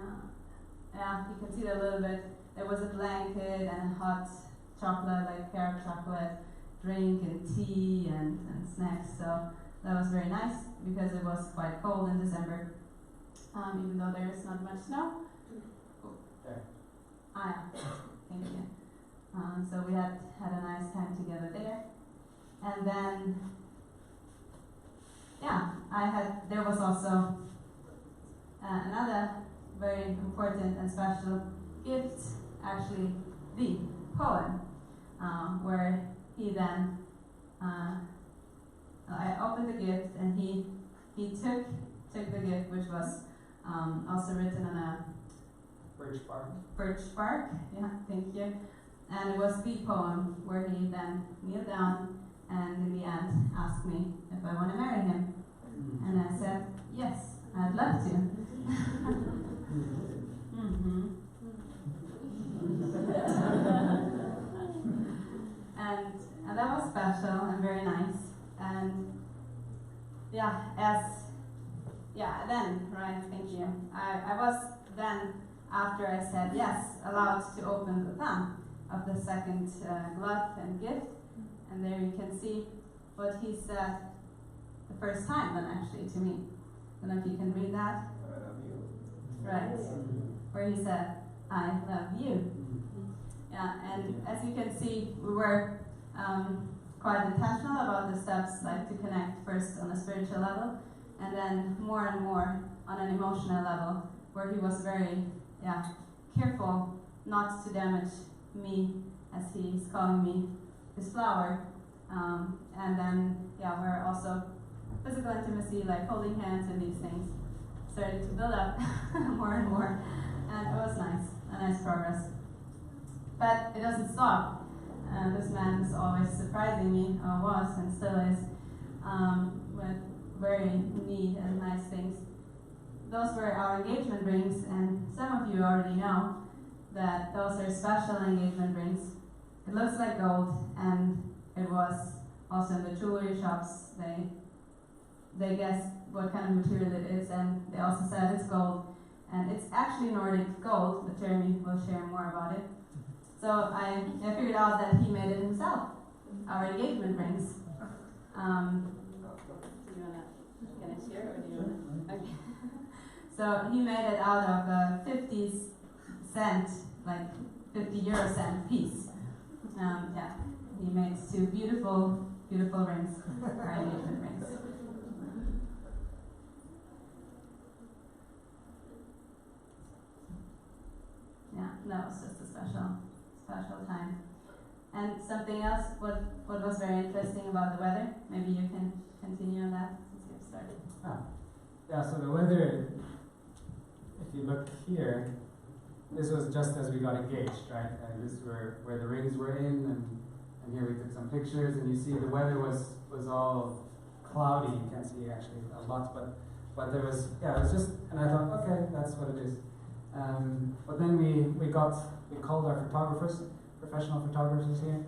can see that a little bit. There was a blanket and hot chocolate, like pear chocolate, drink and tea and snacks. So that was very nice because it was quite cold in December, even though there is not much snow. Thank you. So we had a nice time together there, and then there was also another very important and special gift, actually the poem, where he then I opened the gift, and he took the gift, which was also written on a birch bark, yeah, thank you. And it was the poem where he then kneeled down and in the end asked me if I want to marry him. And I said, yes, I'd love to. And that was special and very nice. And thank you. I was then, after I said yes, allowed to open the thumb of the second glove and gift, and there you can see what he said the first time then actually to me. I don't know if you can read that. I love you. Right, where he said, I love you. Yeah, and as you can see, we were quite intentional about the steps, like to connect first on a spiritual level, and then more and more on an emotional level, where he was very careful not to damage me, as he's calling me his flower. And then we're also physical intimacy, like holding hands and these things, started to build up more and more, and it was nice, a nice progress. But it doesn't stop. This man is always surprising me, or was and still is, with very neat and nice things. Those were our engagement rings, and some of you already know that those are special engagement rings. It looks like gold, and it was also in the jewelry shops. They guessed what kind of material it is, and they also said it's gold. And it's actually Nordic gold, but Jeremy will share more about it. So I figured out that he made it himself, our engagement rings. Do you want to share, or do you want to? Okay. So he made it out of a 50 cent, like 50 euro cent piece. He made 2 beautiful beautiful rings, our engagement rings. Yeah, that was just a special time. And something else, what was very interesting about the weather? Maybe you can continue on that since you've started. Yeah, so the weather, if you look here, this was just as we got engaged, right? And this is where the rings were in, and here we took some pictures, and you see the weather was all cloudy. You can't see actually a lot, but there was, yeah, it was just, and I thought, okay, that's what it is. But then we called our photographers, professional photographers here,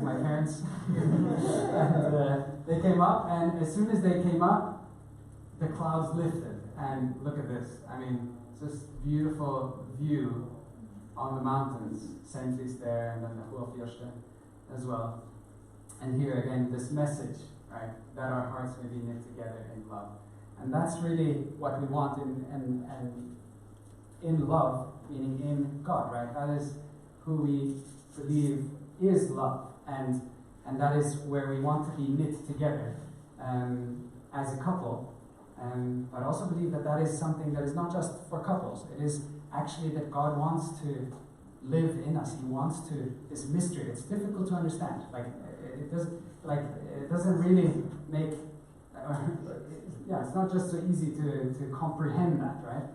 my parents, and they came up, and as soon as they came up, the clouds lifted, and look at this. I mean, just beautiful view on the mountains, Sentlis there, and then the Hoafjørste as well. And here again, this message, right, that our hearts may be knit together in love. And that's really what we want in love, meaning in God, right? That is who we believe is love, and that is where we want to be knit together as a couple. But I also believe that is something that is not just for couples. It is actually that God wants to live in us. He wants to, this mystery, it's difficult to understand. It doesn't really make, it's not just so easy to comprehend that, right?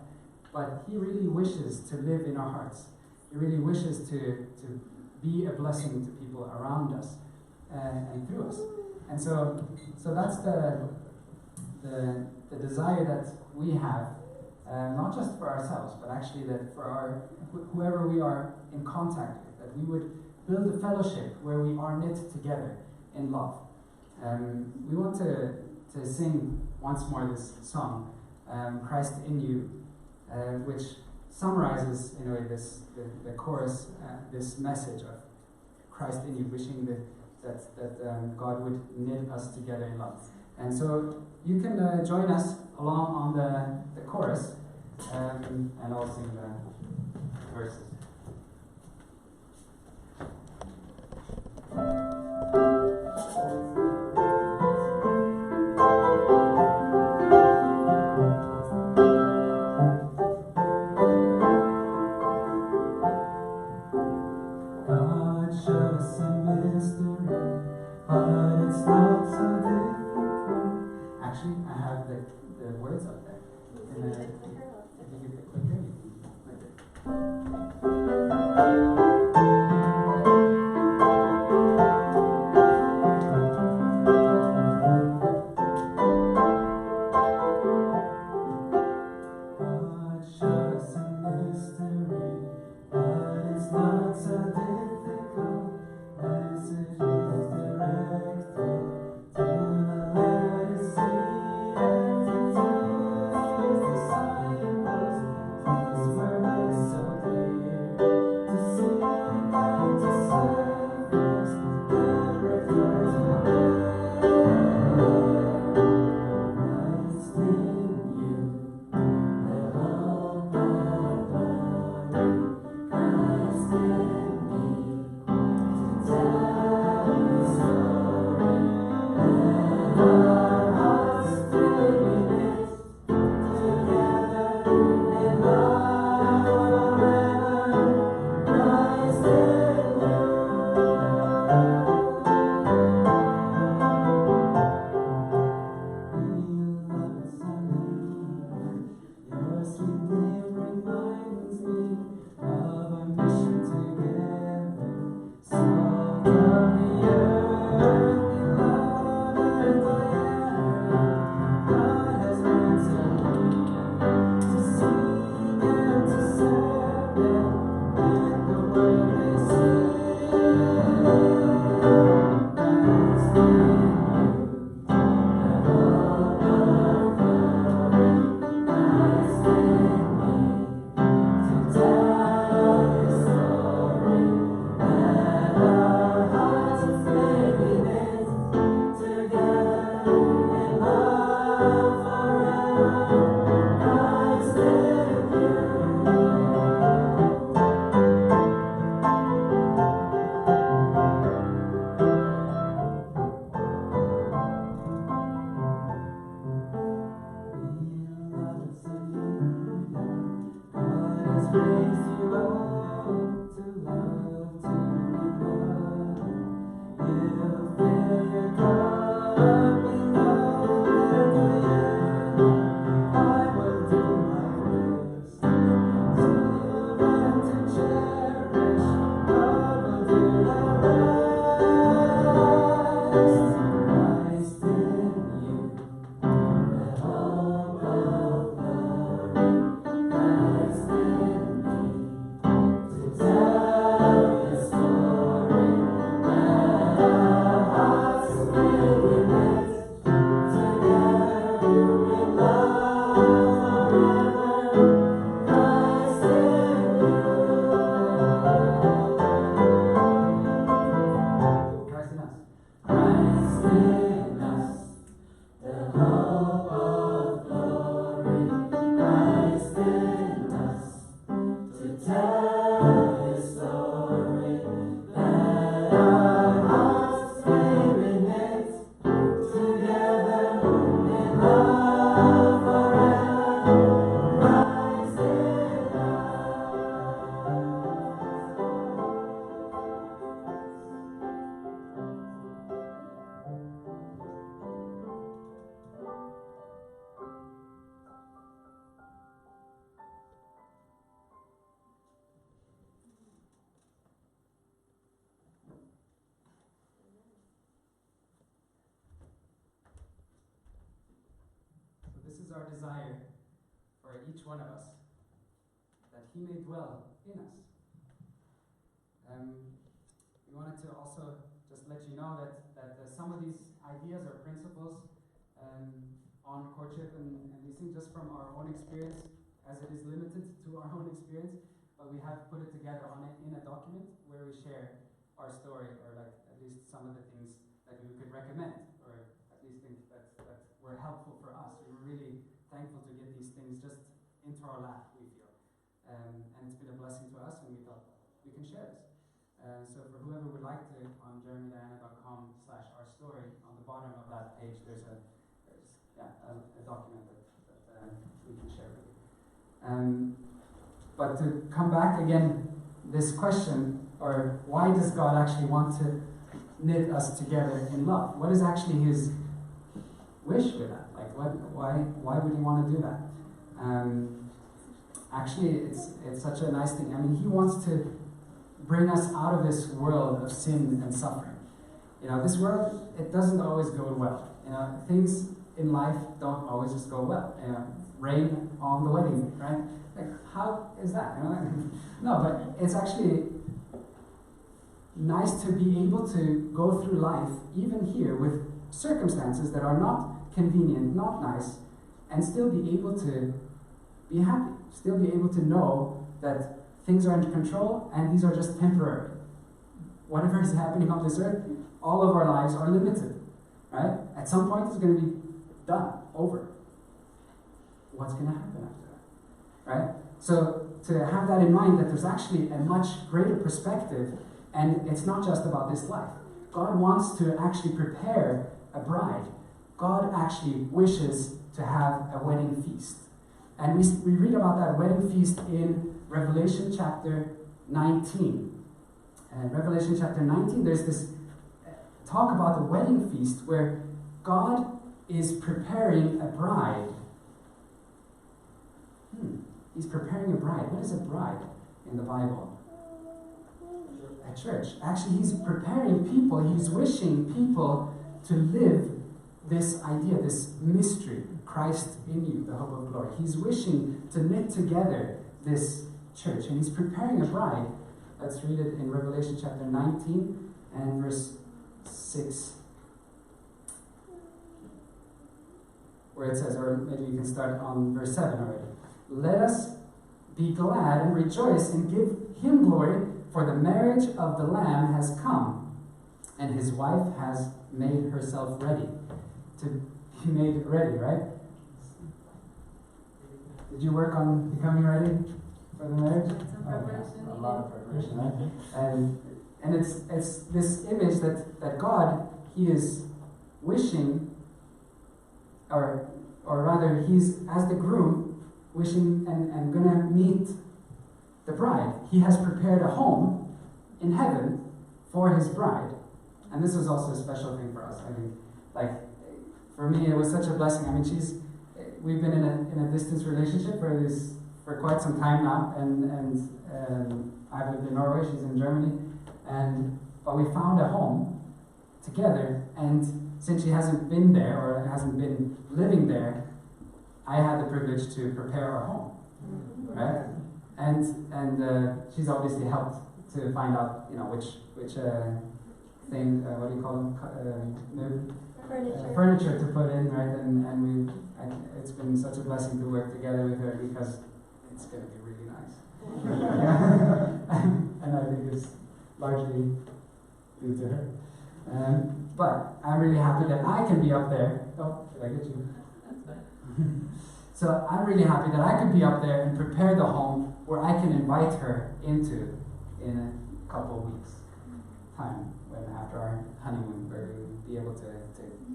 But He really wishes to live in our hearts. He really wishes to be a blessing to people around us and through us. And so that's the desire that we have, not just for ourselves, but actually that for whoever we are in contact with, that we would build a fellowship where we are knit together in love. We want to sing once more this song, Christ in You, which summarizes in a way the chorus, this message of Christ in You, wishing that God would knit us together in love. And so you can join us along on the chorus, and I'll sing the verses. God showed us a mystery, but it's not so difficult. Actually, I have the words up there. And if you get the clicker, you can click it. God showed us a mystery, but it's not so difficult. Message is directed to the letter C, and to teach His disciples is our desire for each one of us, that He may dwell in us. We wanted to also just let you know that some of these ideas or principles on courtship and these things, just from our own experience, as it is limited to our own experience, but we have put it together in a document where we share our story, or like at least some of the things that we could recommend, or at least think that were helpful for us. We were really thankful to get these things just into our lap, we feel. And it's been a blessing to us, and we thought we can share this. So for whoever would like to, on jeremydiana.com/ourstory, on the bottom of that page, there's a document that we can share with you. But to come back again, this question, or why does God actually want to knit us together in love? What is actually His wish with that? Like, why would He want to do that? Actually, it's such a nice thing. I mean, He wants to bring us out of this world of sin and suffering. You know, this world, it doesn't always go well. You know, things in life don't always just go well. You know, rain on the wedding, right? Like, how is that? You know? No, but it's actually nice to be able to go through life, even here, with circumstances that are not convenient, not nice, and still be able to be happy, still be able to know that things are under control and these are just temporary. Whatever is happening on this earth, all of our lives are limited, right? At some point it's going to be done, over. What's going to happen after that, right? So to have that in mind, that there's actually a much greater perspective, and it's not just about this life. God wants to actually prepare a bride. God actually wishes to have a wedding feast. And we read about that wedding feast in Revelation chapter 19. And Revelation chapter 19, there's this talk about the wedding feast where God is preparing a bride. He's preparing a bride. What is a bride in the Bible? A church. Actually, He's preparing people. He's wishing people to live this idea, this mystery, Christ in you, the hope of glory. He's wishing to knit together this church, and He's preparing a bride. Let's read it in Revelation chapter 19 and verse 6, where it says, or maybe you can start on verse 7 already. Let us be glad and rejoice and give Him glory, for the marriage of the Lamb has come, and His wife has made herself ready. To be made ready, right? Did you work on becoming ready for the marriage? Some preparation. A lot of preparation, right? And it's this image that God, He is wishing, or rather, He's, as the groom, wishing and going to meet the bride. He has prepared a home in heaven for His bride. And this was also a special thing for us. I think, like, for me, it was such a blessing. I mean, we've been in a distance relationship for quite some time now, and I've lived in Norway, she's in Germany, but we found a home together, and since she hasn't been there, or hasn't been living there, I had the privilege to prepare our home, right? And she's obviously helped to find out, you know, which thing, what do you call them? Furniture to put in, right? And it's been such a blessing to work together with her, because it's going to be really nice. And I think it's largely due to her. But I'm really happy that I can be up there. Oh, did I get you? That's fine. So I'm really happy that I can be up there and prepare the home where I can invite her into in a couple of weeks' time, when after our honeymoon, where we'll be able to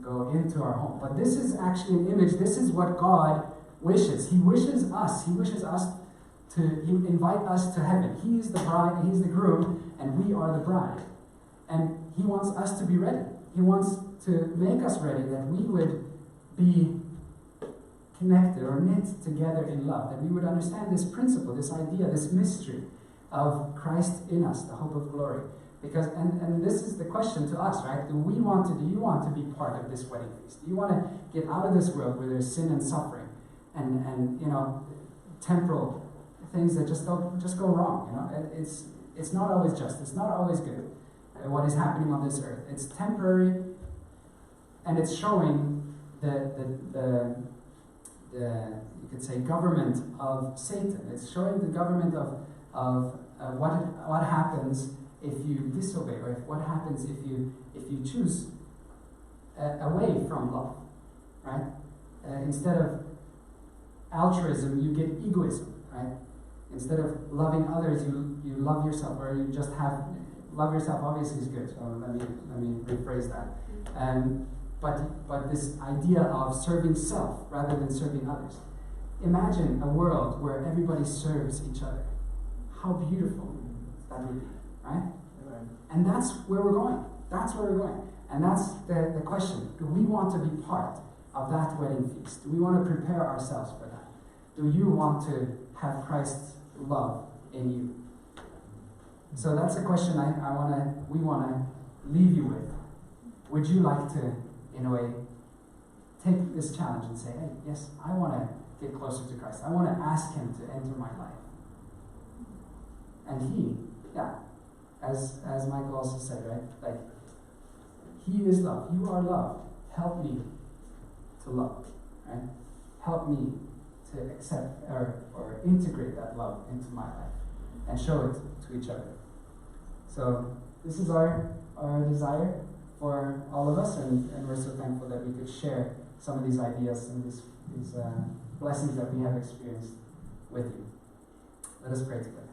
go into our home. But this is actually an image. This is what God wishes. He wishes us. He wishes us to invite us to heaven. He is the bride, He's the groom, and we are the bride. And He wants us to be ready. He wants to make us ready, that we would be connected or knit together in love, that we would understand this principle, this idea, this mystery of Christ in us, the hope of glory. Because, and this is the question to us, right? Do you want to be part of this wedding feast? Do you want to get out of this world where there's sin and suffering and you know, temporal things that just go wrong. You know, it's not always just. It's not always good. What is happening on this earth? It's temporary, and it's showing the you could say government of Satan. It's showing the government of what happens if you disobey, or what happens if you choose away from love, right? Instead of altruism, you get egoism, right? Instead of loving others, you love yourself, or you just have love yourself. Obviously, is good. So let me rephrase that. But this idea of serving self rather than serving others. Imagine a world where everybody serves each other. How beautiful that would be, right? And that's where we're going. That's where we're going. And that's the question. Do we want to be part of that wedding feast? Do we want to prepare ourselves for that? Do you want to have Christ's love in you? So that's a question we want to leave you with. Would you like to, in a way, take this challenge and say, hey, yes, I want to get closer to Christ. I want to ask Him to enter my life. And He, as Michael also said, right? Like, He is love. You are love. Help me to love, right? Help me to accept or integrate that love into my life and show it to each other. So this is our desire for all of us, and we're so thankful that we could share some of these ideas and these blessings that we have experienced with you. Let us pray together.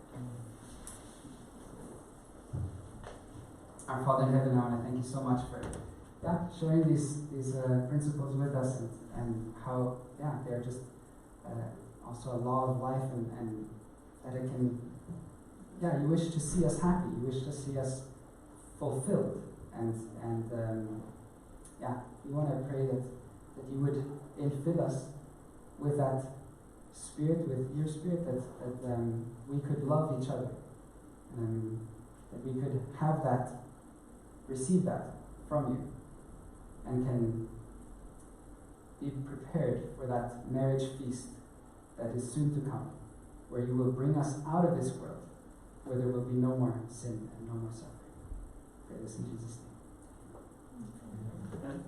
Our Father in heaven, I want to thank you so much for sharing these principles with us, and how they're just also a law of life, and that it can you wish to see us happy, you wish to see us fulfilled, and we want to pray that you would infill us with that Spirit, with your Spirit, that we could love each other, that we could have that, receive that from you, and can be prepared for that marriage feast that is soon to come, where you will bring us out of this world, where there will be no more sin and no more suffering. Pray this in Jesus' name. Amen.